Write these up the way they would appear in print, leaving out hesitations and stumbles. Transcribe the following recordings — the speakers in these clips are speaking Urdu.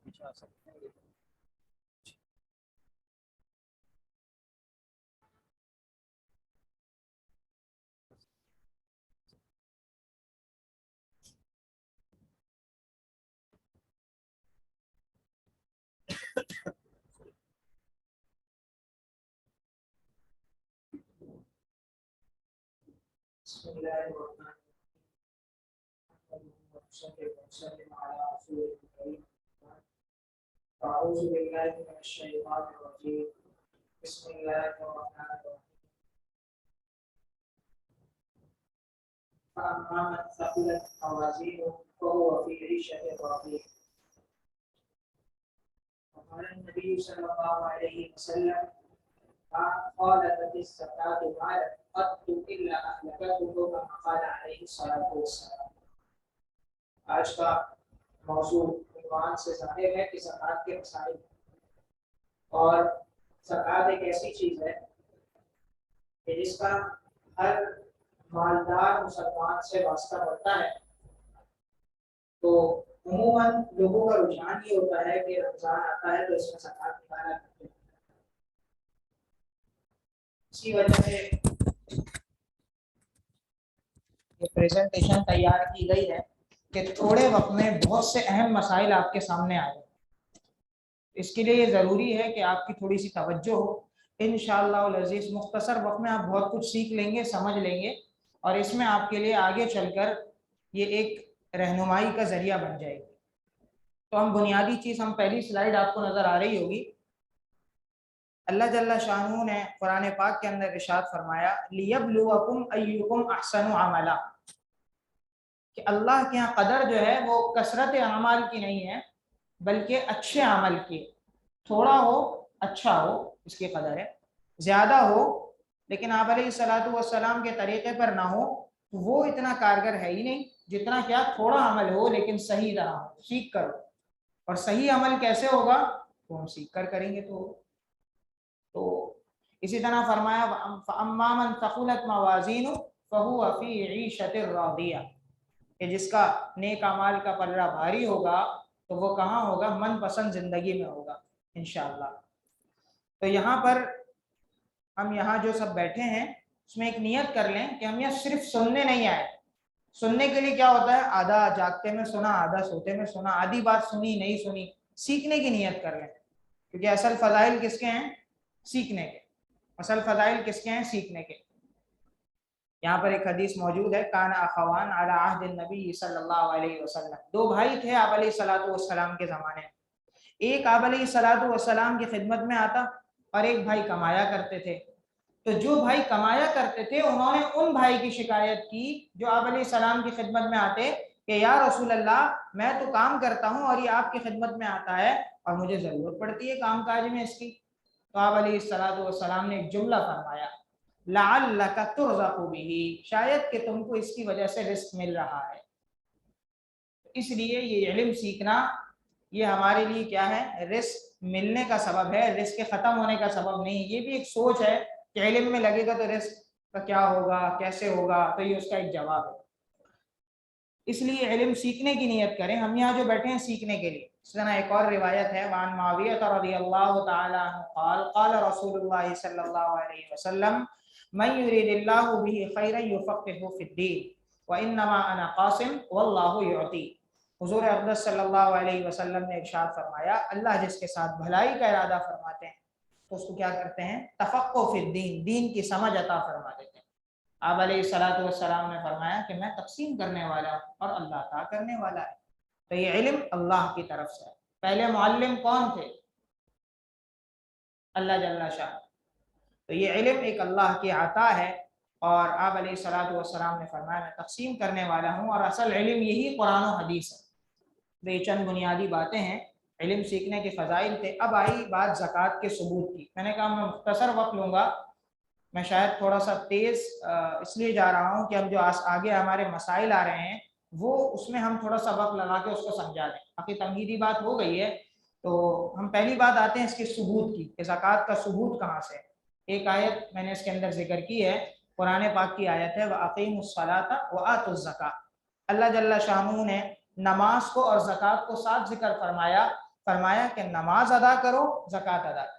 پیچھے آ سکتے ہیں. بسم الله الرحمن الرحيم على رسول الكريم. أعوذ بالله من الشيطان الرجيم. بسم الله الرحمن الرحيم. فأما من ثقلت موازينه فهو في عيشة راضية. وقال النبي صلى الله عليه وسلم ما خالفت الزكاة مالا قط إلا أهلكته كما قال عليه الصلاة والسلام. آج کا موضوع عنوان سے ظاہر ہے کہ زکوٰۃ کے مسائل، اور زکوٰۃ ایک ایسی چیز ہے کہ جس کا ہر مالدار مسلمان سے واسطہ پڑتا ہے. تو عموماً لوگوں کا رجحان یہ ہوتا ہے کہ رمضان آتا ہے تو اس میں زکوٰۃ نکالا کرتے ہیں. اسی وجہ سے یہ پریزنٹیشن تیار کی گئی ہے کہ تھوڑے وقت میں بہت سے اہم مسائل آپ کے سامنے آئے. اس کے لیے یہ ضروری ہے کہ آپ کی تھوڑی سی توجہ ہو. انشاءاللہ العزیز مختصر وقت میں آپ بہت کچھ سیکھ لیں گے، سمجھ لیں گے، اور اس میں آپ کے لیے آگے چل کر یہ ایک رہنمائی کا ذریعہ بن جائے گی. تو ہم بنیادی چیز، ہم پہلی سلائیڈ آپ کو نظر آ رہی ہوگی. اللہ جل شانہ نے قرآن پاک کے اندر ارشاد فرمایا لیبلوکم ایکم احسن عملا، کہ اللہ کے یہاں قدر جو ہے وہ کثرت اعمال کی نہیں ہے بلکہ اچھے عمل کی. تھوڑا ہو اچھا ہو اس کی قدر ہے، زیادہ ہو لیکن آپ علیہ الصلوۃ والسلام کے طریقے پر نہ ہو تو وہ اتنا کارگر ہے ہی نہیں جتنا کیا تھوڑا عمل ہو لیکن صحیح طرح ہو، سیکھ کر ہو. اور صحیح عمل کیسے ہوگا؟ تو ہم سیکھ کر کریں گے. تو اسی طرح فرمایا فَأَمَّا مَنْ ثَقُلَتْ مَوَازِينُهُ فَهُوَ فِي عِيشَةٍ رَاضِيَةٍ، کہ جس کا نیک اعمال کا پلڑا بھاری ہوگا تو وہ کہاں ہوگا؟ من پسند زندگی میں ہوگا انشاءاللہ. تو یہاں پر ہم یہاں جو سب بیٹھے ہیں اس میں ایک نیت کر لیں کہ ہم یہاں صرف سننے نہیں آئے. سننے کے لیے کیا ہوتا ہے؟ آدھا جاگتے میں سنا، آدھا سوتے میں سنا، آدھی بات سنی نہیں سنی. سیکھنے کی نیت کر لیں، کیونکہ اصل فضائل کس کے ہیں؟ سیکھنے کے. اصل فضائل کس کے ہیں؟ سیکھنے کے. یہاں پر ایک حدیث موجود ہے کان اخوان علی عہد النبی صلی اللہ علیہ وسلم، دو بھائی تھے آپ علیہ الصلوۃ والسلام کے زمانے میں. ایک آپ علیہ الصلوۃ والسلام کی خدمت میں آتا اور ایک بھائی کمایا کرتے تھے. تو جو بھائی کمایا کرتے تھے انہوں نے ان بھائی کی شکایت کی جو آپ علیہ السلام کی خدمت میں آتے کہ یا رسول اللہ میں تو کام کرتا ہوں اور یہ آپ کی خدمت میں آتا ہے اور مجھے ضرورت پڑتی ہے کام کاج میں اس کی. تو آپ علیہ الصلوۃ والسلام نے ایک جملہ فرمایا لعلک ترزق بہ، شاید کہ تم کو اس کی وجہ سے رزق مل رہا ہے. اس لیے یہ علم سیکھنا یہ ہمارے لیے کیا ہے؟ رزق ملنے کا سبب ہے، رزق کے ختم ہونے کا سبب نہیں. یہ بھی ایک سوچ ہے کہ علم میں لگے گا تو رزق کا کیا ہوگا، کیسے ہوگا، تو یہ اس کا ایک جواب ہے. اس لیے علم سیکھنے کی نیت کریں. ہم یہاں جو بیٹھے ہیں سیکھنے کے لیے. اس طرح ایک اور روایت ہے وعن معاویہ رضی اللہ تعالی عنہ قال قال رسول اللہ صلی اللہ علیہ وسلم من یرید اللہ بہ خیرا یفقہہ فی الدین وانما انا قاسم واللہ یعطی. حضور اقدس صلی اللہ علیہ وسلم نے ارشاد فرمایا اللہ جس کے ساتھ بھلائی کا ارادہ فرماتے ہیں تو اس کو کیا کرتے ہیں؟ تفقہ فی الدین، دین کی سمجھ عطا فرما دیتے ہیں. آپ علیہ الصلوۃ والسلام نے فرمایا کہ میں تقسیم کرنے والا ہوں اور اللہ عطا کرنے والا ہے. تو یہ علم اللہ کی طرف سے ہے. پہلے معلم کون تھے؟ اللہ جل شاہ. تو یہ علم ایک اللہ کی عطا ہے اور آپ علیہ الصلوۃ والسلام نے فرمایا میں تقسیم کرنے والا ہوں، اور اصل علم یہی قرآن و حدیث ہے. یہ چند بنیادی باتیں ہیں علم سیکھنے کے فضائل تھے. اب آئی بات زکوٰۃ کے ثبوت کی. میں نے کہا میں مختصر وقت لوں گا، میں شاید تھوڑا سا تیز اس لیے جا رہا ہوں کہ اب جو آگے ہمارے مسائل آ رہے ہیں وہ اس میں ہم تھوڑا سا وقت لگا کے اس کو سمجھا دیں. باقی تمہیدی بات ہو گئی ہے. تو ہم پہلی بات آتے ہیں اس کے ثبوت کی کہ زکوٰۃ کا ثبوت کہاں سے. ایک آیت میں نے اس کے اندر ذکر کی ہے، قرآن پاک کی آیت ہے وَأَقِيمُوا الصَّلَاةَ وَآتُوا الزَّكَاةَ. اللہ جل شانہ نے نماز کو اور زکوٰۃ کو ساتھ ذکر فرمایا. فرمایا کہ نماز ادا کرو، زکوٰۃ ادا کرو،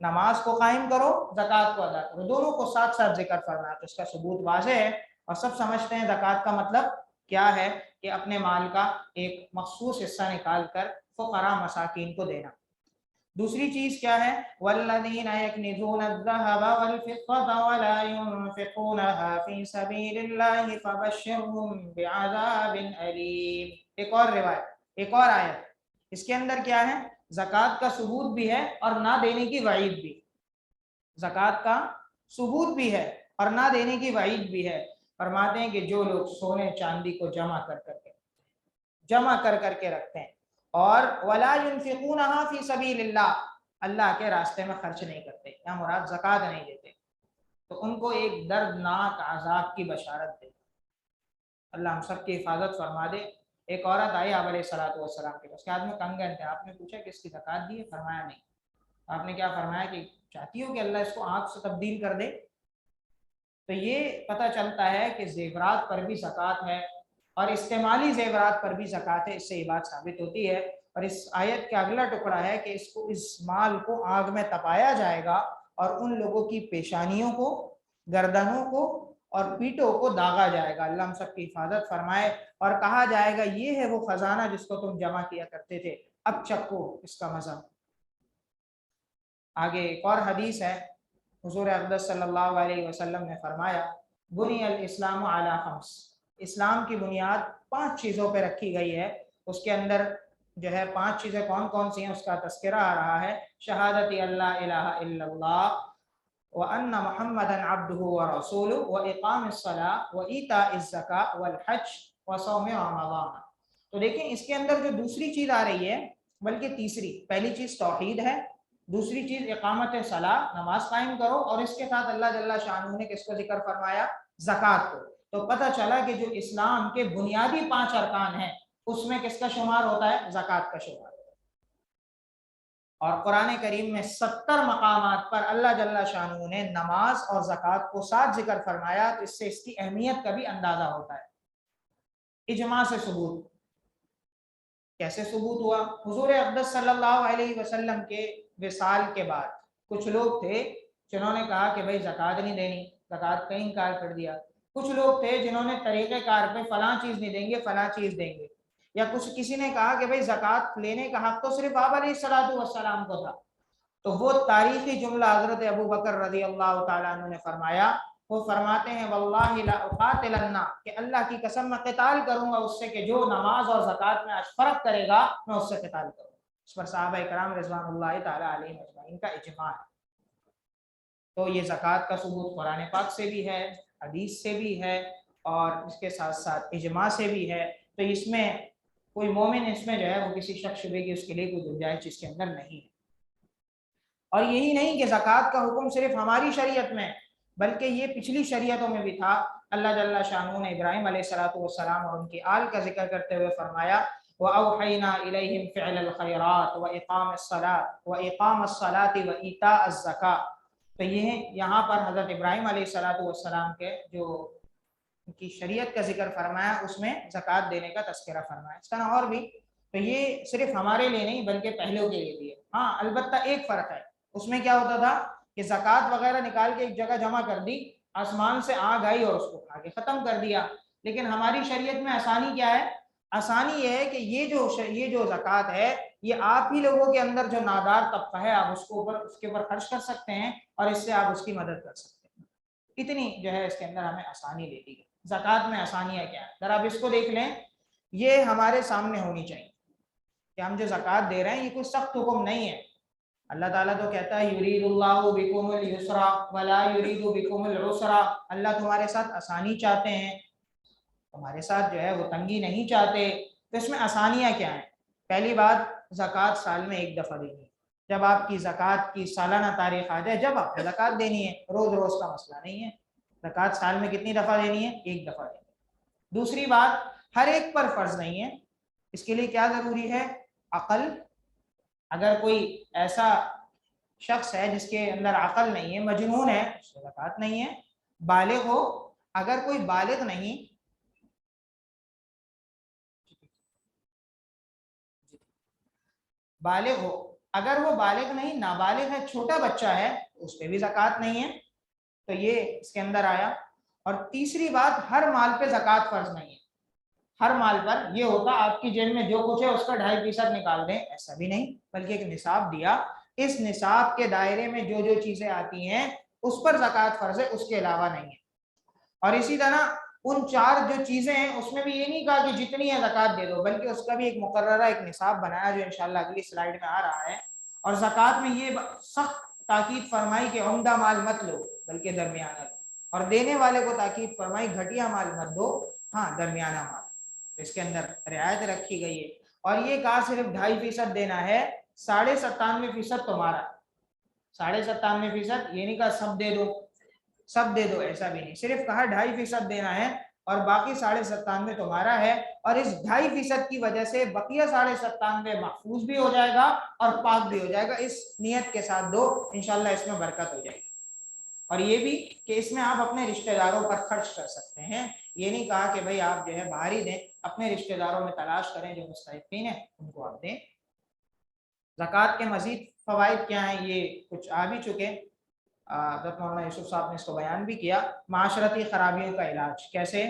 نماز کو قائم کرو، زکوٰۃ کو ادا کرو، دونوں کو ساتھ ساتھ ذکر فرمایا۔ تو اس کا ثبوت واضح ہے، اور سب سمجھتے ہیں زکوٰۃ کا مطلب کیا ہے کہ اپنے مال کا ایک مخصوص حصہ نکال کر فقراء مساکین کو دینا۔ دوسری چیز کیا ہے؟ والذین یکنزون الذھب والفضة ولا ينفقونها في سبیل اللہ فبشرهم بعذاب علیم۔ ایک اور روایت، ایک اور آیت، اس کے اندر کیا ہے؟ زکوٰۃ کا ثبوت بھی ہے اور نہ دینے کی وعید بھی۔ زکوٰۃ کا ثبوت بھی ہے اور نہ دینے کی وعید بھی ہے۔ فرماتے ہیں کہ جو لوگ سونے چاندی کو جمع کر کے رکھتے ہیں اور ولا ينفقونها فی سبیل اللہ، اللہ کے راستے میں خرچ نہیں کرتے، یا مراد زکوٰۃ نہیں دیتے، تو ان کو ایک دردناک عذاب کی بشارت دے۔ اللہ ہم سب کی حفاظت فرما دے۔ ایک عورت آئی آپ علیہ السلام کے پاس، کہ آدمی کنگن تھے، آپ نے پوچھا کہ اس کی زکوٰۃ دی ہے؟ فرمایا نہیں۔ آپ نے کیا فرمایا کہ چاہتی ہو کہ اللہ اس کو آنکھ سے تبدیل کر دے؟ تو یہ پتہ چلتا ہے کہ زیورات پر بھی زکوٰۃ ہے اور استعمالی زیورات پر بھی زکوٰۃ ہے۔ اس سے یہ بات ثابت ہوتی ہے۔ اور اس آیت کا اگلا ٹکڑا ہے کہ اس مال کو آگ میں تپایا جائے گا اور ان لوگوں کی پیشانیوں کو، گردنوں کو اور پیٹوں کو داغا جائے گا۔ اللہ ہم سب کی حفاظت فرمائے۔ اور کہا جائے گا یہ ہے وہ خزانہ جس کو تم جمع کیا کرتے تھے، اب چکو اس کا مزہ۔ آگے ایک اور حدیث ہے، حضور اقدس صلی اللہ علیہ وسلم نے فرمایا بنی الاسلام علی خمس، اسلام کی بنیاد 5 چیزوں پہ رکھی گئی ہے۔ اس کے اندر جو ہے 5 چیزیں کون کون سی ہیں اس کا تذکرہ آ رہا ہے۔ شہادت اللہ الہ الا اللہ وَأَنَّ مُحَمَّدًا عَبْدُهُ وَرَسُولُهُ وَإِقَامِ الصَّلَاةِ وَإِيتَاءِ الزَّكَاةِ وَالْحَجِّ وَصَوْمِ رمضان۔ تو دیکھیں اس کے اندر جو دوسری چیز آ رہی ہے، بلکہ تیسری، پہلی چیز توحید ہے، دوسری چیز اقامت صلاۃ، نماز قائم کرو، اور اس کے ساتھ اللہ جل شانہ نے کس کو ذکر فرمایا؟ زکوٰۃ کو۔ تو پتہ چلا کہ جو اسلام کے بنیادی 5 ارکان ہیں اس میں کس کا شمار ہوتا ہے؟ زکوٰۃ کا شمار۔ اور قرآن کریم میں 70 مقامات پر اللہ جل شانہ نے نماز اور زکوٰۃ کو ساتھ ذکر فرمایا، تو اس سے اس کی اہمیت کا بھی اندازہ ہوتا ہے۔ اجماع سے ثبوت، کیسے ثبوت ہوا؟ حضور اقدس صلی اللہ علیہ وسلم کے وصال کے بعد کچھ لوگ تھے جنہوں نے کہا کہ بھائی زکوٰۃ نہیں دینی، زکوٰۃ کا انکار کر دیا۔ کچھ لوگ تھے جنہوں نے طریقہ کار پہ فلاں چیز نہیں دیں گے، فلاں چیز دیں گے۔ یا کسی نے کہا کہ بھائی زکوٰۃ لینے کا حق تو صرف آپ علیہ السلام کو تھا۔ تو وہ تاریخی جملہ حضرت ابو بکر رضی اللہ تعالیٰ عنہ نے فرمایا، وہ فرماتے ہیں واللہ لا اقاتلن، کہ اللہ کی قسم میں قتال کروں گا اس سے کہ جو نماز اور زکوٰۃ میں فرق کرے گا میں اس سے قتال کروں گا۔ اس پر صحابہ کرام رضوان اللہ تعالیٰ علیہ اجمعین کا اجماع ہے۔ تو یہ زکوٰۃ کا ثبوت قرآن پاک سے بھی ہے، حدیث سے بھی ہے، اور اس کے ساتھ ساتھ اجماع سے بھی ہے۔ تو اس میں کوئی مومن اس میں جو ہے وہ کسی شک شبے کی اس کے لیے کوئی گنجائش اس کے اندر نہیں ہے۔ اور یہی نہیں کہ زکوٰۃ کا حکم صرف ہماری شریعت میں، بلکہ یہ پچھلی شریعتوں میں بھی تھا۔ اللہ جل شانہ نے ابراہیم علیہ السلام اور ان کی آل کا ذکر کرتے ہوئے فرمایا وَأَوْحَيْنَا إِلَيْهِمْ فِعْلَ الْخَيْرَاتِ وَإِقَامَ الصَّلَاةِ وَإِيتَاءَ الزَّكَاةِ۔ تو یہ یہاں پر حضرت ابراہیم علیہ السلام کے جو ان کی شریعت کا ذکر فرمایا اس میں زکوٰۃ دینے کا تذکرہ فرمایا۔ اس طرح اور بھی، تو یہ صرف ہمارے لیے نہیں بلکہ پہلوں کے لیے بھی ہے۔ ہاں البتہ ایک فرق ہے، اس میں کیا ہوتا تھا کہ زکوٰۃ وغیرہ نکال کے ایک جگہ جمع کر دی، آسمان سے آگ آئی اور اس کو کھا کے ختم کر دیا۔ لیکن ہماری شریعت میں آسانی کیا ہے؟ آسانی یہ ہے کہ یہ جو زکوٰۃ ہے یہ آپ ہی لوگوں کے اندر جو نادار طبقہ ہے آپ اس کے اوپر خرچ کر سکتے ہیں اور اس سے آپ اس کی مدد کر سکتے ہیں۔ اتنی جو ہے اس کے اندر ہمیں آسانی دے دی گئی۔ زکوٰۃ میں آسانیاں کیا ہے؟ ذرا آپ اس کو دیکھ لیں، یہ ہمارے سامنے ہونی چاہیے کہ ہم جو زکوٰۃ دے رہے ہیں یہ کوئی سخت حکم نہیں ہے۔ اللہ تعالیٰ تو کہتا ہے یرید اللہ بکم الیسر ولا یرید بکم العسر، اللہ تمہارے ساتھ آسانی چاہتے ہیں، تمہارے ساتھ جو ہے وہ تنگی نہیں چاہتے۔ تو اس میں آسانیاں کیا ہیں؟ پہلی بات، زکوٰۃ سال میں ایک دفعہ دینی ہے۔ جب آپ کی زکوٰۃ کی سالانہ تاریخ آ جائے جب آپ کو زکوٰۃ دینی ہے، روز روز کا مسئلہ نہیں ہے۔ زکوٰۃ سال میں کتنی دفعہ دینی ہے؟ ایک دفعہ دینی ہے۔ دوسری بات، ہر ایک پر فرض نہیں ہے، اس کے لیے کیا ضروری ہے؟ عقل۔ اگر کوئی ایسا شخص ہے جس کے اندر عقل نہیں ہے، مجنون ہے، اس کو زکوٰۃ نہیں ہے۔ بالغ ہو، اگر کوئی بالغ نہیں بالغ ہو, اگر وہ بالغ نہیں نابالغ ہے, چھوٹا بچہ ہے, اس پہ بھی زکوٰۃ نہیں ہے. تو یہ اس کے اندر آیا. اور تیسری بات, ہر مال پہ زکوٰۃ فرض نہیں ہے. ہر مال پر یہ ہوتا آپ کی جیب میں جو کچھ ہے اس کا 2.5% نکال دیں, ایسا بھی نہیں, بلکہ ایک نصاب دیا, اس نصاب کے دائرے میں جو جو چیزیں آتی ہیں اس پر زکوٰۃ فرض ہے, اس کے علاوہ نہیں ہے. اور اسی طرح ان 4 جو چیزیں ہیں اس میں بھی یہ نہیں کہا کہ جتنی ہے زکوٰۃ دے دو, بلکہ اس کا بھی ایک مقررہ ایک نصاب بنایا جو انشاءاللہ اگلی سلائیڈ میں آ رہا ہے. اور زکوٰۃ میں یہ سخت تاکید فرمائی کہ عمدہ مال مت لو بلکہ درمیانہ لو, اور دینے والے کو تاکید فرمائی گھٹیا مال مت دو, ہاں درمیانہ مال. اس کے اندر رعایت رکھی گئی ہے. اور یہ کہا صرف 2.5% دینا ہے, 97.5% تمہارا. 97.5% یہ نہیں کہا سب دے دو, سب دے دو, ایسا بھی نہیں, صرف کہا 2.5% دینا ہے اور باقی 97.5 تمہارا ہے. اور اس 2.5% کی وجہ سے بقیہ 97.5 محفوظ بھی ہو جائے گا اور پاک بھی ہو جائے گا. اس نیت کے ساتھ دو, انشاءاللہ اس میں برکت ہو جائے گی. اور یہ بھی کہ اس میں آپ اپنے رشتہ داروں پر خرچ کر سکتے ہیں. یہ نہیں کہا کہ بھئی آپ جو ہے باہر ہی دیں, اپنے رشتہ داروں میں تلاش کریں جو مستحقین ہیں ان کو آپ دیں. زکوٰۃ کے مزید فوائد کیا ہیں یہ کچھ آ بھی چکے, حضرت مولانا یوسف صاحب نے اس کو بیان بھی کیا. معاشرتی خرابیوں کا علاج کیسے,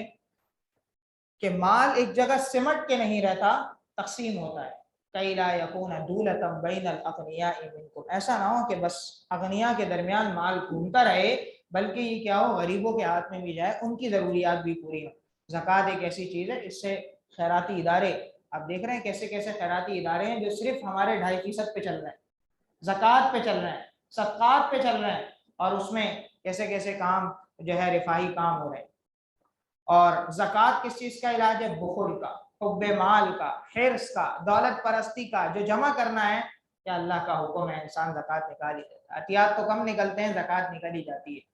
کہ مال ایک جگہ سمٹ کے نہیں رہتا, تقسیم ہوتا ہے. کئی لا یکون دولۃ بین الاغنیاء منکم, ایسا نہ ہو کہ بس اغنیاء کے درمیان مال گھومتا رہے, بلکہ یہ کیا ہو غریبوں کے ہاتھ میں بھی جائے, ان کی ضروریات بھی پوری ہوں. زکوٰۃ ایک ایسی چیز ہے, اس سے خیراتی ادارے آپ دیکھ رہے ہیں کیسے کیسے خیراتی ادارے ہیں جو صرف ہمارے 2.5% پہ چل رہے ہیں, زکوٰۃ پہ چل رہے ہیں, صدقات پہ چل رہے ہیں, اور اس میں کیسے کیسے کام جو ہے رفاہی کام ہو رہے ہیں. اور زکوٰۃ کس چیز کا علاج ہے, بخل کا, حب مال کا, حرص کا, دولت پرستی کا, جو جمع کرنا ہے. کیا اللہ کا حکم ہے انسان زکوٰۃ نکال ہی دیتا ہے, عطیات تو کم نکلتے ہیں, زکوٰۃ نکل ہی جاتی ہے.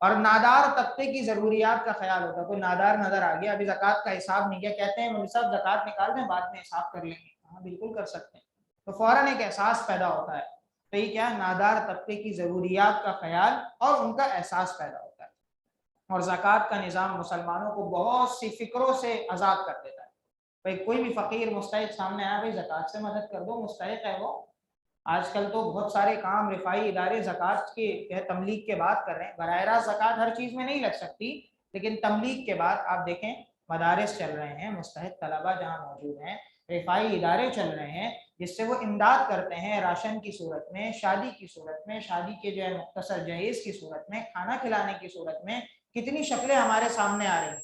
اور نادار طبقے کی ضروریات کا خیال ہوتا ہے. کوئی نادار نظر آ گیا, ابھی زکوٰۃ کا حساب نہیں کیا, کہتے ہیں مولوی صاحب زکوٰۃ نکال دیں بعد میں حساب کر لیں گے. ہاں بالکل کر سکتے ہیں, تو فوراً ایک احساس پیدا ہوتا ہے. تو یہ کیا ہے, نادار طبقے کی ضروریات کا خیال اور ان کا احساس پیدا ہوتا ہے. اور زکوٰۃ کا نظام مسلمانوں کو بہت سی فکروں سے آزاد کر دیتا ہے. بھائی کوئی بھی فقیر مستحق سامنے آیا, بھائی زکوٰۃ سے مدد کر دو, مستحق ہے وہ. آج کل تو بہت سارے کام رفاہی ادارے زکوٰۃ کی تملیغ کے بعد کر رہے ہیں. براہ راست زکوٰۃ ہر چیز میں نہیں لگ سکتی, لیکن تملیغ کے بعد آپ دیکھیں مدارس چل رہے ہیں, مستحق طلبہ جہاں موجود ہیں, رفاہی ادارے چل رہے ہیں جس سے وہ امداد کرتے ہیں راشن کی صورت میں, شادی کی صورت میں, شادی کے جو ہے مختصر جہیز کی صورت میں, کھانا کھلانے کی صورت میں. کتنی شکلیں ہمارے سامنے آ رہی ہیں.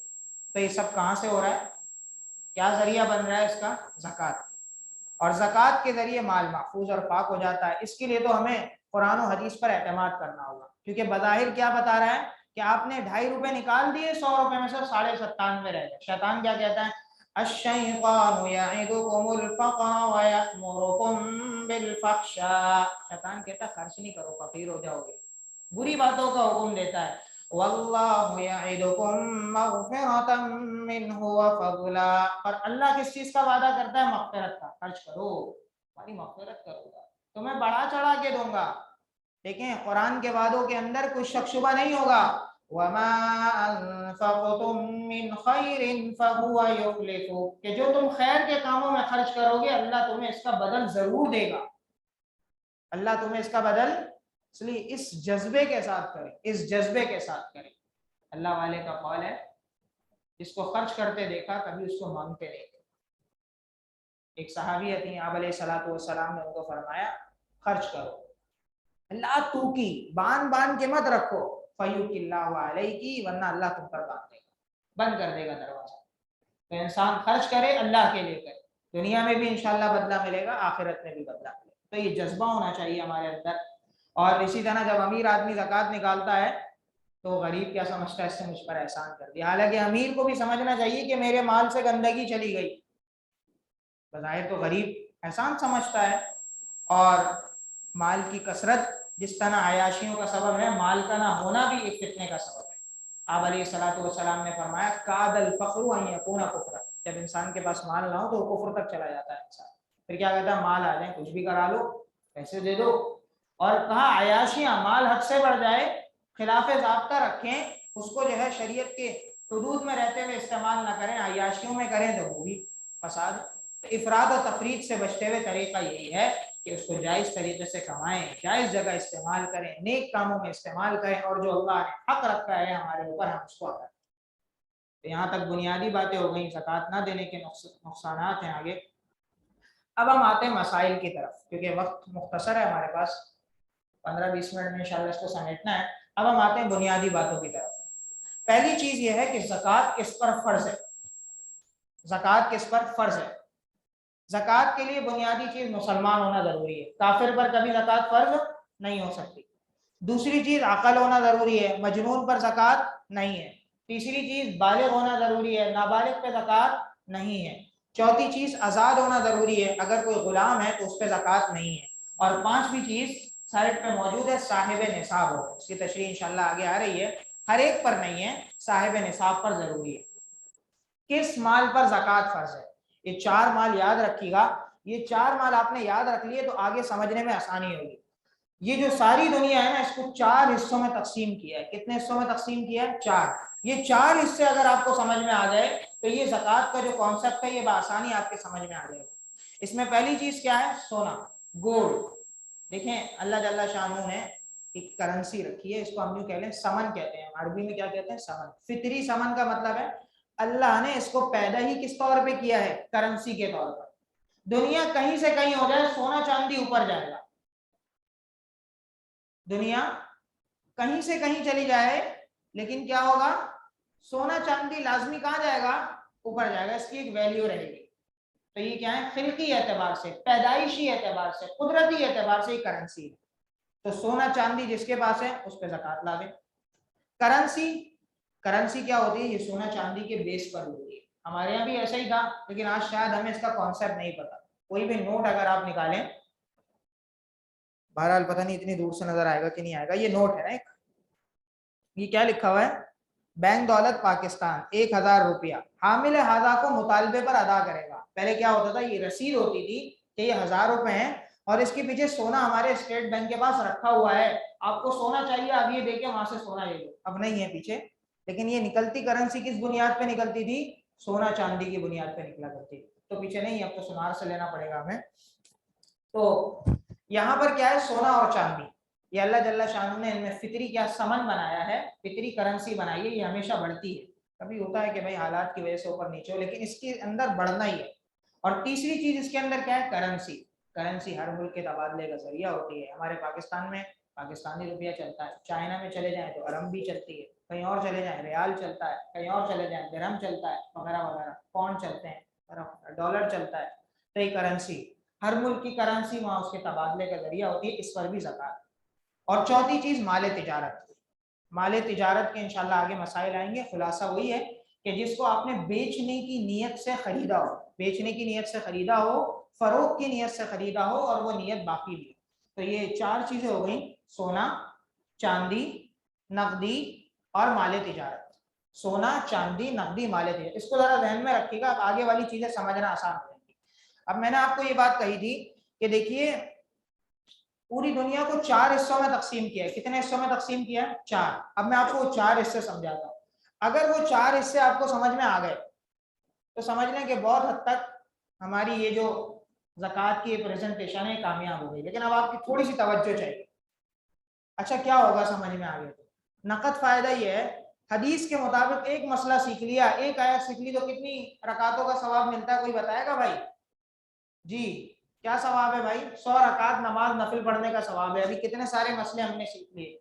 تو یہ سب کہاں سے ہو رہا ہے, کیا ذریعہ بن رہا ہے اس کا, زکوٰۃ. اور زکوٰۃ کے ذریعے مال محفوظ اور پاک ہو جاتا ہے. اس کے لیے تو ہمیں قرآن و حدیث پر اعتماد کرنا ہوگا, کیونکہ بظاہر کیا بتا رہا ہے کہ آپ نے 2.5 روپے نکال دیے, 100 روپے میں سے 97.5 رہ گئے. شیطان کیا کہتا ہے, الشیطان یعدکم الفقر ویأمرکم بالفحشاء. شیطان کہتا ہے خرچ نہیں کرو, فقیر ہو جاؤ گے, بری باتوں کا حکم دیتا ہے. واللہ یعدکم مغفرۃ منہ وفضلا. اور اللہ کس چیز کا وعدہ کرتا ہے, مغفرت کا. خرچ کرو, ہماری مغفرت کروں گا, تمہیں بڑھا چڑھا کے دوں گا. دیکھیں قرآن کے وعدوں کے اندر کوئی شک شبہ نہیں ہوگا. وما انفقتم من خیر فهو یخلفہ, کہ جو تم خیر کے کاموں میں خرچ کرو گے اللہ تمہیں اس کا بدل ضرور دے گا. اللہ تمہیں اس کا بدل, اس لیے اس جذبے کے ساتھ کریں, اس جذبے کے ساتھ کریں. اللہ والے کا قول ہے, جس کو خرچ کرتے دیکھا کبھی اس کو مانگتے نہیں. ایک صحابی تھی, آپ علیہ الصلوۃ والسلام نے ان کو فرمایا خرچ کرو, اللہ تو کی بان بان کے مت رکھو, فیوک اللہ علیکی, ورنہ اللہ تم پر باندھ دے گا, بند کر دے گا دروازہ. تو انسان خرچ کرے, اللہ کے لیے کرے, دنیا میں بھی انشاءاللہ بدلہ ملے گا, آخرت میں بھی بدلہ ملے گا. تو یہ جذبہ ہونا چاہیے ہمارے اندر. اور اسی طرح جب امیر آدمی زکوٰۃ نکالتا ہے تو غریب کیا سمجھتا ہے, اس سے مجھ پر احسان کر دیا. حالانکہ امیر کو بھی سمجھنا چاہیے کہ میرے مال سے گندگی چلی گئی. بظاہر تو غریب احسان سمجھتا ہے. اور مال کی کثرت جس طرح عیاشیوں کا سبب ہے, مال کا نہ ہونا بھی ایک فتنے کا سبب ہے. آپ علیہ الصلوۃ والسلام نے فرمایا کاد الفقر ان یکون کفرا, جب انسان کے پاس مال نہ ہو تو وہ کفر تک چلا جاتا ہے انسان. پھر کیا کہتا ہے, مال آ جائیں کچھ بھی کرا لو, پیسے دے دو. اور کہا عیاشیاں, مال حد سے بڑھ جائے, خلاف ضابطہ رکھیں, اس کو جو ہے شریعت کے حدود میں رہتے ہوئے استعمال نہ کریں, عیاشیوں میں کریں تو وہ بھی فساد. افراد اور تفرید سے بچتے ہوئے طریقہ یہی ہے کہ اس کو جائز طریقے سے کمائیں، جائز جگہ استعمال کریں، نیک کاموں میں استعمال کریں، اور جو اللہ نے حق رکھا ہے ہمارے اوپر ہم اس کو ادا کریں۔ تو یہاں تک بنیادی باتیں ہو گئیں، زکوٰۃ نہ دینے کے نقصانات ہیں آگے۔ اب ہم آتے ہیں مسائل کی طرف، کیونکہ وقت مختصر ہے ہمارے پاس، 15-20 منٹ میں انشاءاللہ اس کو سمیٹنا ہے۔ اب ہم آتے ہیں بنیادی باتوں کی طرف۔ پہلی چیز یہ ہے کہ زکوٰۃ کس پر فرض ہے، زکوٰۃ کس پر فرض ہے؟ زکوٰۃ کے لیے بنیادی چیز مسلمان ہونا ضروری ہے، کافر پر کبھی زکوٰۃ فرض نہیں ہو سکتی۔ دوسری چیز عقل ہونا ضروری ہے، مجنون پر زکوٰۃ نہیں ہے۔ تیسری چیز بالغ ہونا ضروری ہے، نابالغ پہ زکوٰۃ نہیں ہے۔ چوتھی چیز آزاد ہونا ضروری ہے، اگر کوئی غلام ہے تو اس پہ زکوٰۃ نہیں ہے۔ اور پانچویں چیز سائٹ پہ موجود ہے، صاحب نصاب ہو، اس کی تشریح انشاءاللہ آگے آ رہی ہے۔ ہر ایک پر نہیں ہے، صاحب نصاب پر ضروری ہے۔ کس مال پر زکوٰۃ فرض ہے؟ یہ 4 مال یاد رکھیے گا، یہ 4 مال آپ نے یاد رکھ لیے تو آگے سمجھنے میں آسانی ہوگی۔ یہ جو ساری دنیا ہے نا، اس کو 4 حصوں میں تقسیم کیا ہے۔ کتنے حصوں میں تقسیم کیا ہے؟ 4۔ یہ 4 حصے اگر آپ کو سمجھ میں آ جائے تو یہ زکوٰۃ کا جو کانسیپٹ ہے یہ بآسانی آپ کے سمجھ میں آ جائے گا۔ اس میں پہلی چیز کیا ہے؟ سونا، گولڈ۔ دیکھیں اللہ جل شانہ نے ایک کرنسی رکھی ہے، اس کو ہم یوں کہہ لیں سمن کہتے ہیں، عربی میں کیا کہتے ہیں؟ سمن۔ فطری سمن کا مطلب ہے اللہ نے اس کو پیدا ہی کس طور پہ کیا ہے؟ کرنسی کے طور پر۔ دنیا کہیں سے کہیں ہو جائے، سونا چاندی اوپر جائے گا۔ دنیا کہیں سے کہیں چلی جائے لیکن کیا ہوگا؟ سونا چاندی لازمی کہاں جائے گا؟ اوپر جائے گا، اس کی ایک ویلیو رہے گی۔ تو یہ کیا ہے؟ خلقی اعتبار سے، پیدائشی اعتبار سے، قدرتی اعتبار سے یہ کرنسی ہے۔ تو سونا چاندی جس کے پاس ہے اس پہ زکوٰۃ لا دیں۔ کرنسی کیا ہوتی ہے؟ یہ سونا چاندی کے بیس پر ہوتی ہے۔ ہمارے یہاں بھی ایسا ہی تھا، لیکن آج شاید ہمیں اس کا کانسیپٹ نہیں پتا۔ کوئی بھی نوٹ اگر آپ نکالیں، بہرحال پتہ نہیں اتنی دور سے نظر آئے گا کہ نہیں آئے گا، یہ نوٹ ہے نا ایک، یہ کیا لکھا ہوا ہے؟ بینک دولت پاکستان 1000 روپیہ، حامل ہاذا کو مطالبے پر ادا کرے گا۔ پہلے کیا ہوتا تھا؟ یہ رسید ہوتی تھی کہ یہ 1000 روپے ہیں اور اس کے پیچھے سونا ہمارے اسٹیٹ بینک کے پاس رکھا ہوا ہے، آپ کو سونا چاہیے آپ یہ دے کے وہاں سے سونا لے لو۔ اب نہیں ہے پیچھے، لیکن یہ نکلتی کرنسی کس بنیاد پہ نکلتی تھی؟ سونا چاندی کی بنیاد پہ نکلا کرتی۔ تو پیچھے نہیں، اب تو سونار سے لینا پڑے گا ہمیں۔ تو یہاں پر کیا ہے؟ سونا اور چاندی، یہ اللہ جل شانہ نے ان میں فطری کیا سمن بنایا ہے، فطری کرنسی بنائی ہے۔ یہ ہمیشہ بڑھتی ہے، کبھی ہوتا ہے کہ بھائی حالات کی وجہ سے اوپر نیچے ہو، لیکن اس کے اندر بڑھنا ہی ہے۔ اور تیسری چیز اس کے اندر کیا ہے؟ کرنسی۔ کرنسی ہر ملک کے تبادلے کا ذریعہ ہوتی ہے۔ ہمارے پاکستان میں پاکستانی روپیہ چلتا ہے، چائنا میں چلے جائیں تو ارم بھی چلتی ہے، کہیں اور چلے جائیں ریال چلتا ہے، کہیں اور چلے جائیں درہم چلتا ہے وغیرہ وغیرہ، پاؤنڈ چلتے ہیں، ڈالر چلتا ہے۔ تو یہ کرنسی، ہر ملک کی کرنسی وہاں اس کے تبادلے کا ذریعہ ہوتی ہے، اس پر بھی زکوٰۃ۔ اور چوتھی چیز مال تجارت۔ مال تجارت کے انشاءاللہ آگے مسائل آئیں گے، خلاصہ وہی ہے کہ جس کو آپ نے بیچنے کی نیت سے خریدا ہو، بیچنے کی نیت سے خریدا ہو، فروخت کی نیت سے خریدا ہو اور وہ نیت باقی بھی۔ تو یہ 4 چیزیں ہو گئیں، سونا، چاندی، نقدی اور مال تجارت۔ سونا، چاندی، نقدی، مال تجارت، اس کو ذرا ذہن میں رکھیے گا، اب آگے والی چیزیں سمجھنا آسان ہو جائیں گی۔ اب میں نے آپ کو یہ بات کہی تھی کہ دیکھیے پوری دنیا کو 4 حصوں میں تقسیم کیا ہے۔ کتنے حصوں میں تقسیم کیا ہے؟ 4۔ اب میں آپ کو وہ 4 حصے سمجھاتا ہوں۔ اگر وہ 4 حصے آپ کو سمجھ میں آ گئے تو سمجھ لیں کہ بہت حد تک ہماری یہ جو زکوٰۃ کی پریزنٹیشن ہے کامیاب ہو گئی۔ لیکن اب آپ کی تھوڑی سی توجہ چاہیے۔ اچھا کیا ہوگا سمجھ میں آ گیا تو؟ نقد فائدہ یہ ہے، حدیث کے مطابق ایک مسئلہ سیکھ لیا، ایک آیت سیکھ لی تو کتنی رکعتوں کا ثواب ملتا ہے؟ کوئی بتائے گا بھائی؟ جی کیا ثواب ہے بھائی؟ 100 رکعت نماز نفل پڑھنے کا ثواب ہے۔ ابھی کتنے سارے مسئلے ہم نے سیکھ لیے۔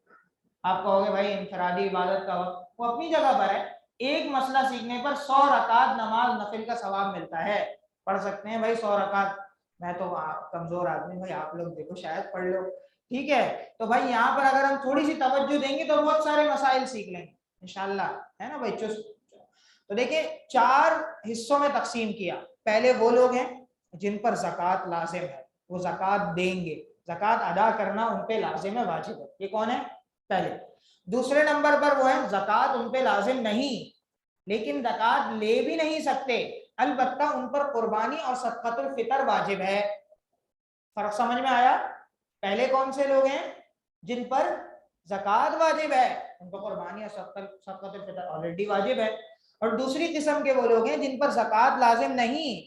آپ کہو گے بھائی انفرادی عبادت کا وقت، وہ اپنی جگہ پر ہے، ایک مسئلہ سیکھنے پر 100 رکعت نماز نفل کا ثواب ملتا ہے۔ پڑھ سکتے ہیں بھائی 100 رکعت؟ میں تو کمزور آدمی، بھائی آپ لوگ دیکھو شاید پڑھ لو، ٹھیک ہے؟ تو بھائی یہاں پر اگر ہم تھوڑی سی توجہ دیں گے تو بہت سارے مسائل سیکھ لیں گے انشاءاللہ، ہے نا بھائی؟ تو دیکھیں 4 حصوں میں تقسیم کیا۔ پہلے وہ لوگ ہیں جن پر زکوٰۃ لازم ہے، وہ زکوٰۃ دیں گے، زکوٰۃ ادا کرنا ان پہ لازم ہے، واجب ہے۔ یہ کون ہے؟ پہلے۔ دوسرے نمبر پر وہ ہیں زکوٰۃ ان پہ لازم نہیں لیکن زکوٰۃ لے بھی نہیں سکتے، البتہ ان پر قربانی اور صدقۃ الفطر واجب ہے۔ فرق سمجھ میں آیا؟ پہلے کون سے لوگ ہیں؟ جن پر زکوٰۃ واجب ہے، ان کو قربانی اور صدقۃ الفطر آلریڈی واجب ہے۔ اور دوسری قسم کے وہ لوگ ہیں جن پر زکوٰۃ لازم نہیں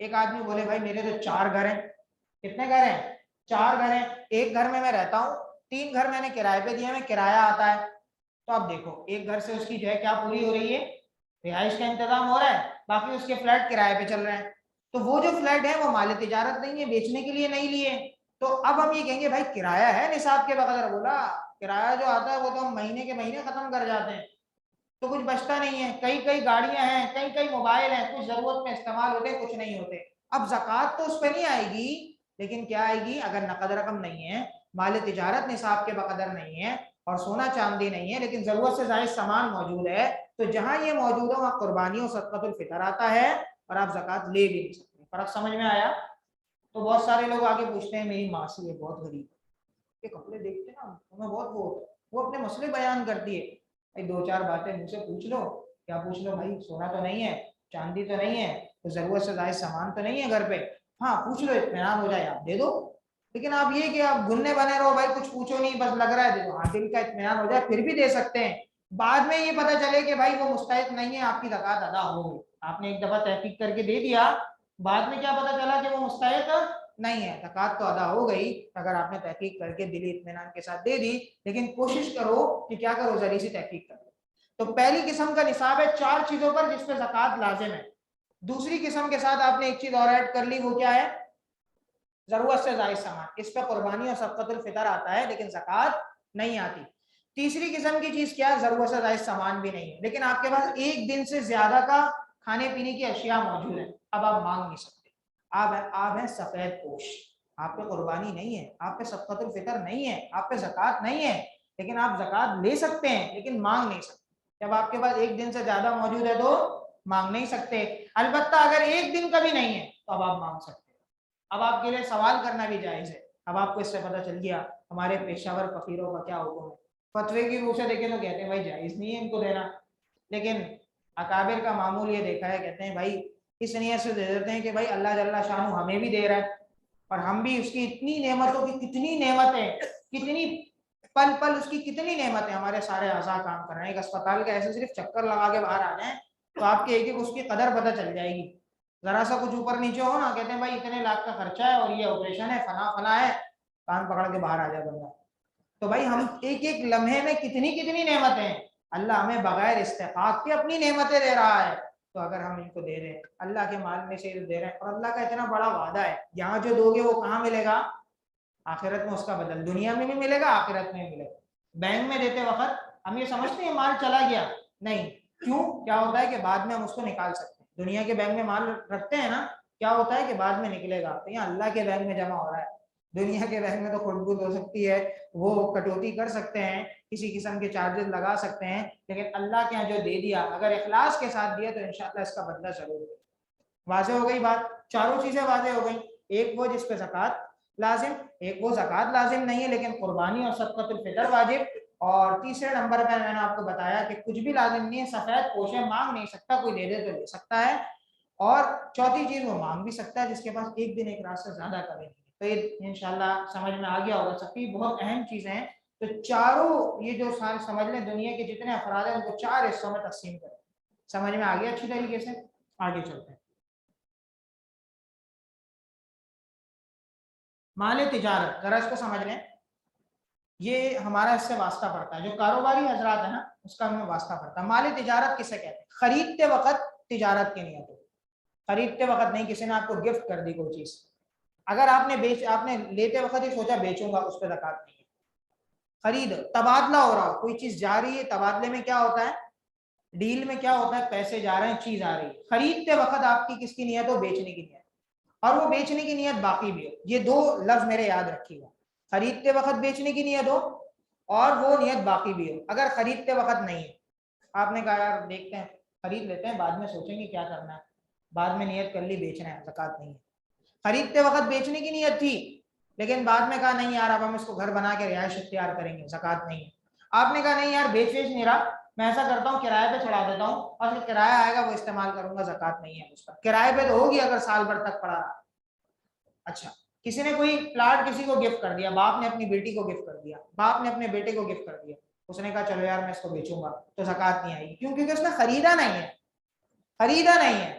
ایک آدمی بولے بھائی میرے تو 4 گھر ہیں. کتنے گھر ہیں؟ 4 گھر ہیں. ایک گھر میں رہتا ہوں, 3 گھر میں نے کرائے پہ دیے, میں کرایہ آتا ہے. تو اب دیکھو ایک گھر سے اس کی جو ہے کیا پوری ہو رہی ہے, رہائش کا انتظام ہو رہا ہے, باقی اس کے فلیٹ کرائے پہ چل رہے ہیں. تو وہ جو فلیٹ ہے وہ مال تجارت نہیں ہے, بیچنے کے لیے نہیں لیے. تو اب ہم یہ کہیں گے بھائی کرایہ ہے نصاب کے بغیر. بولا کرایہ جو آتا ہے وہ تو ہم مہینے کے مہینے ختم کر جاتے ہیں, تو کچھ بچتا نہیں ہے. کئی گاڑیاں ہیں, کئی موبائل ہیں, کچھ ضرورت میں استعمال ہوتے ہیں, کچھ نہیں ہوتے. اب زکوٰۃ تو اس پہ نہیں آئے گی, لیکن کیا آئے گی؟ اگر نقد رقم نہیں ہے, مال تجارت نصاب کے بقدر نہیں ہے, اور سونا چاندی نہیں ہے, لیکن ضرورت سے زائد سامان موجود ہے, تو جہاں یہ موجود ہے وہاں قربانی اور صدقۃ الفطر آتا ہے, اور آپ زکوٰۃ لے بھی نہیں سکتے. فرق سمجھ میں آیا؟ تو بہت سارے لوگ آگے پوچھتے ہیں میری ماسی ہے بہت غریب, کے کپڑے دیکھتے نا ہمیں بہت وہ اپنے مسئلے بیان کرتی ہے. 2-4 باتیں مجھ سے پوچھ لو. کیا پوچھ لو بھائی؟ سونا تو نہیں ہے, چاندی تو نہیں ہے, تو ضرورت سے زائد سامان تو نہیں ہے گھر پہ. ہاں پوچھ لو, اطمینان ہو جائے آپ دے دو. لیکن آپ یہ کہ آپ گننے بنے رہو بھائی کچھ پوچھو نہیں, بس لگ رہا ہے دے دو. ہاں دل کا اطمینان ہو جائے پھر بھی دے سکتے ہیں. بعد میں یہ پتہ چلے کہ بھائی وہ مستحق نہیں ہے, آپ کی زکوٰۃ ادا ہو گئی. آپ نے ایک دفعہ تحقیق کر کے دے دیا, بعد میں کیا پتہ چلا کہ وہ مستحق نہیں ہے, زکوٰۃ تو ادا ہو گئی اگر آپ نے تحقیق کر کے دلی اطمینان کے ساتھ دے دی. لیکن کوشش کرو کہ کیا کرو, ذریعے سے تحقیق کرو. تو پہلی قسم کا نصاب ہے 4 چیزوں پر جس پہ زکوٰۃ لازم ہے. دوسری قسم کے ساتھ آپ نے ایک چیز اور ایڈ کر لی, وہ کیا ہے؟ ضرورت سے زائد سامان. اس پہ قربانی اور صدقۃ الفطر آتا ہے لیکن زکوٰۃ نہیں آتی. تیسری قسم کی چیز کیا ہے؟ ضرورت سے زائد سامان بھی نہیں ہے, لیکن آپ کے پاس ایک دن سے زیادہ کا کھانے پینے کی اشیاء موجود ہیں, اب آپ مانگ نہیں سکتے. آپ ہیں سفید پوش, آپ پہ قربانی نہیں ہے, آپ پہ صدقۃ الفطر نہیں ہے, آپ پہ زکوٰۃ نہیں ہے, لیکن آپ زکوٰۃ لے سکتے ہیں لیکن مانگ نہیں سکتے. جب آپ کے پاس ایک دن سے زیادہ موجود ہے تو مانگ نہیں سکتے. البتہ اگر ایک دن کا بھی نہیں ہے تو اب آپ مانگ سکتے. اب آپ کے لیے سوال کرنا بھی جائز ہے. اب آپ کو اس سے پتہ چل گیا ہمارے پیشہ ور فقیروں کا کیا حکم ہے. فتوے کی روح سے دیکھیں تو کہتے ہیں بھائی جائز نہیں ہے ان کو دینا, لیکن اکابر کا معمول یہ دیکھا ہے, کہتے ہیں بھائی اس نیت سے دے دیتے ہیں کہ بھائی اللہ جل شانہ ہمیں بھی دے رہا ہے, اور ہم بھی اس کی اتنی نعمتوں کی کتنی نعمتیں, کتنی پل پل اس کی کتنی نعمتیں, ہمارے سارے اعضاء کام کر رہے ہیں. ایک اسپتال کے ایسے صرف چکر لگا کے باہر آ جائیں تو آپ کے ایک اس کی قدر پتہ چل جائے گی. ذرا سا کچھ اوپر نیچے ہو نا, کہتے ہیں بھائی اتنے لاکھ کا خرچہ ہے اور یہ آپریشن ہے, فلاں ہے, کان پکڑ کے باہر آ جائے بندہ. تو بھائی ہم ایک لمحے میں کتنی نعمتیں ہیں, اللہ ہمیں بغیر استحقاق کے اپنی نعمتیں دے رہا ہے. تو اگر ہم ان کو دے رہے ہیں, اللہ کے مال میں سے دے رہے ہیں, اور اللہ کا اتنا بڑا وعدہ ہے, یہاں جو دو گے وہ کہاں ملے گا؟ آخرت میں اس کا بدل دنیا میں بھی ملے گا, آخرت میں بھی ملے گا. بینک میں دیتے وقت ہم یہ سمجھتے ہیں مال چلا گیا, نہیں. کیوں؟ کیا ہوتا ہے کہ بعد میں ہم اس کو نکال سکتے ہیں. دنیا کے بینک میں مال رکھتے ہیں نا, کیا ہوتا ہے کہ بعد میں نکلے گا, تو یہاں اللہ کے بینک میں جمع ہو رہا ہے. دنیا کے بینک میں تو کھٹ بوٹ ہو سکتی ہے, وہ کٹوتی کر سکتے ہیں, کسی قسم کے چارجز لگا سکتے ہیں, لیکن اللہ کے یہاں جو دے دیا اگر اخلاص کے ساتھ دیا تو انشاءاللہ اس کا بدلہ ضرور ہے. واضح ہو گئی بات؟ چاروں چیزیں واضح ہو گئی. ایک وہ جس پہ زکوٰۃ لازم, ایک وہ زکوٰۃ لازم نہیں ہے لیکن قربانی اور صدقۃ الفطر واجب, اور تیسرے نمبر پہ میں نے آپ کو بتایا کہ کچھ بھی لازم نہیں ہے, سفید پوشے, مانگ نہیں سکتا, کوئی دے دے تو لے سکتا ہے. اور چوتھی چیز وہ مانگ بھی سکتا ہے جس کے پاس ایک دن ایک رات سے زیادہ کرے. تو یہ انشاءاللہ سمجھ میں آ گیا ہوگا. سفی بہت اہم چیزیں ہیں. تو چاروں یہ جو سمجھ لیں دنیا کے جتنے افراد ہیں ان کو 4 حصوں میں تقسیم کریں. سمجھ میں آ گیا اچھی طریقے سے؟ آگے چلتے ہیں. مال تجارت, ذرا اس کو سمجھ لیں, یہ ہمارا اس سے واسطہ پڑتا ہے. جو کاروباری حضرات ہیں نا اس کا ہمیں واسطہ پڑتا ہے. مال تجارت کسے کہتے ہیں؟ خریدتے وقت تجارت کی نیت ہو, خریدتے وقت نہیں. کسی نے آپ کو گفٹ کر دی کوئی چیز, اگر آپ نے لیتے وقت ہی سوچا بیچوں گا, اس پہ زکوٰۃ نہیں ہے. خرید, تبادلہ ہو رہا, کوئی چیز جا رہی ہے, تبادلے میں کیا ہوتا ہے, ڈیل میں کیا ہوتا ہے, پیسے جا رہے ہیں, چیز آ رہی ہے. خریدتے وقت آپ کی کس کی نیت ہو؟ بیچنے کی نیت, اور وہ بیچنے کی نیت باقی بھی ہو. یہ 2 لفظ میرے یاد رکھیے گا, خریدتے وقت بیچنے کی نیت ہو اور وہ نیت باقی بھی ہو. اگر خریدتے وقت نہیں ہے, آپ نے کہا یار دیکھتے ہیں خرید لیتے ہیں, بعد میں سوچیں گے کیا کرنا ہے, بعد میں نیت کر لی بیچنا ہے, زکوٰۃ نہیں ہے. خریدتے وقت بیچنے کی نیت تھی لیکن بعد میں کہا نہیں یار اب ہم اس کو گھر بنا کے رہائش اختیار کریں گے, زکوٰۃ نہیں ہے. آپ نے کہا نہیں یار بیچ نہیں رہا, میں ایسا کرتا ہوں کرائے پہ چڑھا دیتا ہوں, اور جو کرایہ آئے گا وہ استعمال کروں گا, زکوٰۃ نہیں ہے اس پر. کرائے پہ تو ہوگی اگر سال بھر تک پڑا رہا. اچھا, کسی نے کوئی پلاٹ کسی کو گفٹ کر دیا, باپ نے اپنی بیٹی کو گفٹ کر دیا, باپ نے اپنے بیٹے کو گفٹ کر دیا, اس نے کہا چلو یار میں اس کو بیچوں گا, تو زکوٰۃ نہیں آئے گی. کیوں؟ کیونکہ اس نے خریدا نہیں ہے, خریدا نہیں ہے.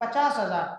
50,000।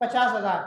50,000,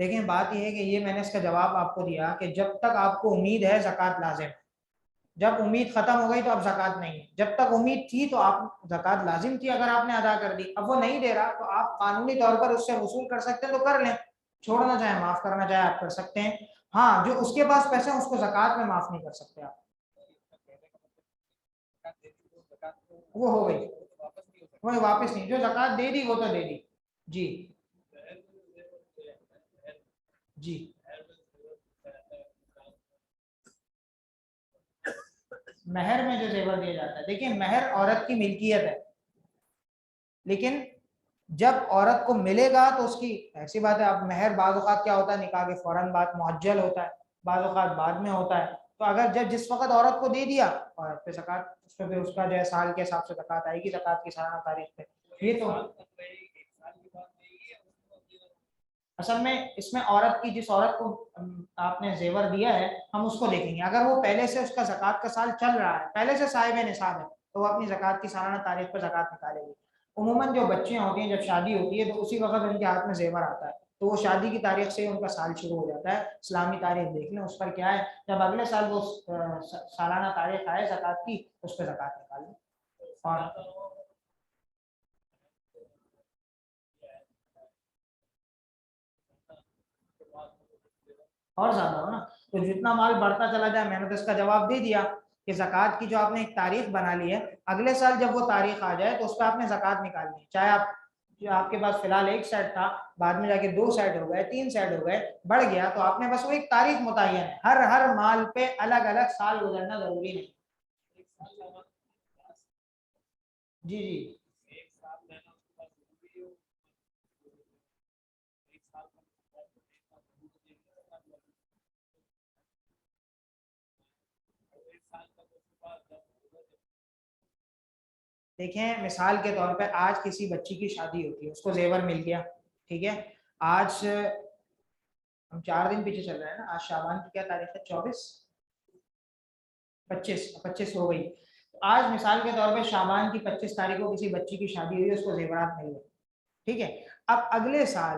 دیکھیں بات یہ ہے کہ یہ میں نے اس کا جواب آپ کو دیا کہ جب تک آپ کو امید ہے زکوٰۃ لازم ہے، جب امید ختم ہو گئی تو اب زکوٰۃ نہیں ہے، جب تک امید تھی تو آپ زکوٰۃ لازم تھی اگر آپ نے ادا کر دی، اب وہ نہیں دے رہا تو آپ قانونی طور پر اس سے وصول کر سکتے ہیں تو کر لیں، چھوڑنا چاہے معاف کرنا چاہے آپ کر سکتے ہیں، ہاں جو اس کے پاس پیسے ہیں اس کو زکوٰۃ میں معاف نہیں کر سکتے آپ، وہ ہو گئی، وہ واپس نہیں، جو زکوٰۃ دے دی وہ تو دے دی، جی جی مہر میں جو زیور دیا جاتا ہے، دیکھیں مہر عورت کی ملکیت ہے، لیکن جب عورت کو ملے گا تو اس کی ایسی بات ہے، اب مہر بعض اوقات کیا ہوتا ہے نکاح کے فوراً بعد معجل ہوتا ہے، بعض اوقات بعد میں ہوتا ہے، تو اگر جس وقت عورت کو دے دیا عورت پہ زکوٰۃ، اس پہ اس کا جو ہے سال کے حساب سے زکوٰۃ آئے گی، زکوٰۃ کی سالانہ تاریخ پہ، یہ تو اصل میں اس میں عورت کی، جس عورت کو آپ نے زیور دیا ہے ہم اس کو دیکھیں گے، اگر وہ پہلے سے اس کا زکوٰۃ کا سال چل رہا ہے، پہلے سے صاحب نصاب ہے تو وہ اپنی زکوٰۃ کی سالانہ تاریخ پر زکوٰۃ نکالے گی، عموماً جو بچیاں ہوتی ہیں جب شادی ہوتی ہے تو اسی وقت ان کے ہاتھ میں زیور آتا ہے، تو وہ شادی کی تاریخ سے ان کا سال شروع ہو جاتا ہے، اسلامی تاریخ دیکھ لیں اس پر کیا ہے، جب اگلے سال وہ سالانہ تاریخ آئے زکوٰۃ کی اس پہ زکوٰۃ نکال لیں، اور زیادہ ہو نا، تو جتنا مال بڑھتا چلا جائے، میں نے تو اس کا جواب دے دیا کہ زکوٰۃ کی جو آپ نے ایک تاریخ بنا لی ہے، اگلے سال جب وہ تاریخ آ جائے تو اس پہ آپ نے زکوٰۃ نکالنی ہے، چاہے آپ جو آپ کے پاس فی الحال ایک سیٹ تھا بعد میں جا کے 2 سیٹ ہو گئے، 3 سیٹ ہو گئے، بڑھ گیا، تو آپ نے بس وہ ایک تاریخ متعین ہے، ہر مال پہ الگ الگ سال گزرنا ضروری نہیں، جی جی دیکھیں مثال کے طور پہ آج کسی بچی کی شادی ہوتی ہے، اس کو زیور مل گیا، ٹھیک ہے، آج ہم 4 دن پیچھے چل رہے ہیں نا، آج شعبان کی کیا تاریخ ہے، 24، 25 ہو گئی، آج مثال کے طور پہ شعبان کی 25 تاریخ کو کسی بچی کی شادی ہوئی، اس کو زیورات مل گئے، ٹھیک ہے، اب اگلے سال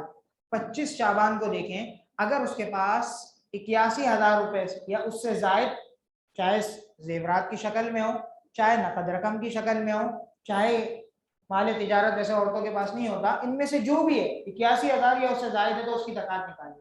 25 شعبان کو دیکھیں، اگر اس کے پاس 81,000 روپے یا اس سے زائد، چاہے زیورات کی شکل میں ہو، چاہے نقد رقم کی شکل میں ہو، چاہے مال تجارت جیسے عورتوں کے پاس نہیں ہوتا، ان میں سے جو بھی ہے 81,000 یا اس سے زائد ہے تو اس کی زکوٰۃ نکالیں،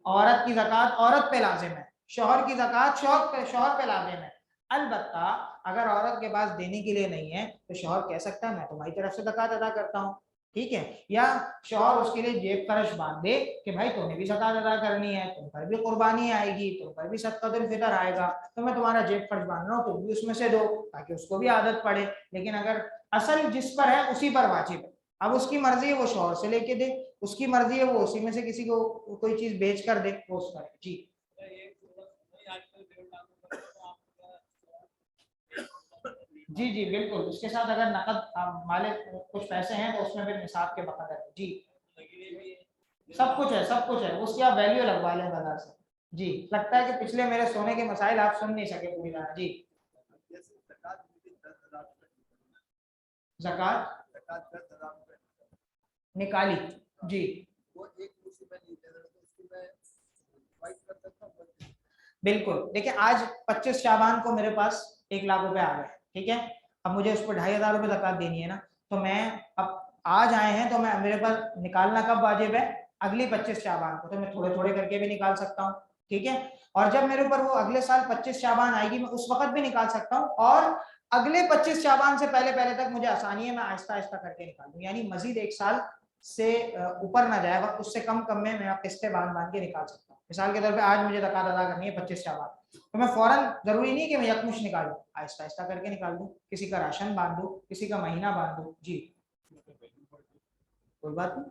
عورت کی زکوٰۃ عورت پہ لازم ہے، شوہر کی زکوٰۃ شوہر پہ لازم ہے، البتہ اگر عورت کے پاس دینے کے لیے نہیں ہے تو شوہر کہہ سکتا ہے میں تمہاری طرف سے زکوٰۃ ادا کرتا ہوں، ٹھیک ہے، یا شوہر اس کے لیے جیب خرچ باندھ دے کہ بھائی تم نے بھی زکوٰۃ ادا کرنی ہے، تم پر بھی قربانی آئے گی، تم پر بھی صدقۃ الفطر آئے گا، تو میں تمہارا جیب خرچ باندھ رہا ہوں، تم بھی اس میں سے دو تاکہ اس کو بھی عادت پڑے، لیکن اگر اصل جس پر ہے اسی پر واجب ہے، اب اس کی مرضی ہے وہ شوہر سے لے کے دے، اس کی مرضی ہے وہ اسی میں سے کسی کو کوئی چیز بیچ کر دے، وہ اس پر جی جی جی بالکل، اس کے ساتھ اگر نقد مالے کچھ پیسے ہیں تو اس میں پھر نصاب کے بقدر ہے، جی سب کچھ ہے، سب کچھ ہے، اس کی آپ ویلیو لگوا لیں بازار سے، جی لگتا ہے کہ پچھلے میرے سونے کے مسائل آپ سن نہیں سکے پوری طرح، جی زکوٰۃ نکالی، جی بالکل، دیکھیں آج 25 شعبان کو میرے پاس 1,00,000 روپے آ گئے، ٹھیک ہے، اب مجھے اس پر 2,500 روپے زکوٰۃ دینی ہے نا، تو میں اب آج آئے ہیں تو میں میرے پاس نکالنا کب واجب ہے، اگلی 25 شعبان کو، تو میں تھوڑے تھوڑے کر کے بھی نکال سکتا ہوں، ٹھیک ہے، اور جب میرے اوپر وہ اگلے سال 25 شعبان آئے گی میں اس وقت بھی نکال سکتا ہوں، اور اگلے 25 شعبان سے پہلے پہلے تک مجھے آسانی ہے، میں آہستہ آہستہ کر کے نکال دوں، یعنی مزید 1 سال سے اوپر نہ جائے گا، اس سے کم میں آپ قسطیں باندھ کے نکال سکتا ہوں، مثال کے طور پہ آج مجھے زکوٰۃ ادا کرنی ہے 25 شعبان، تو میں فوراً ضروری نہیں کہ میں یکمش نکالوں، آہستہ آہستہ کر کے نکال دوں، کسی کا راشن باندھ دوں، کسی کا مہینہ باندھ دوں، جی کوئی بات نہیں،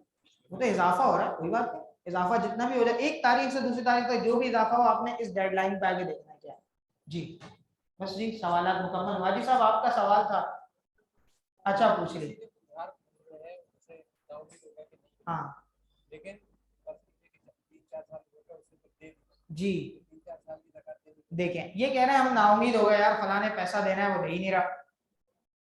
وہ تو اضافہ ہو رہا ہے، کوئی بات نہیں، اضافہ جتنا بھی ہو جائے، ایک تاریخ سے دوسری تاریخ تک جو بھی اضافہ ہو آپ نے اس ڈیڈ لائن پہ آگے دیکھنا ہے کیا، جی بس جی سوالات مکمل، واجی صاحب آپ کا سوال تھا، اچھا پوچھ لیجیے، ہاں جی دیکھیں یہ کہہ رہے ہیں ہم نا امید ہو گئے یار فلاں نے پیسہ دینا ہے وہ دے ہی نہیں رہا،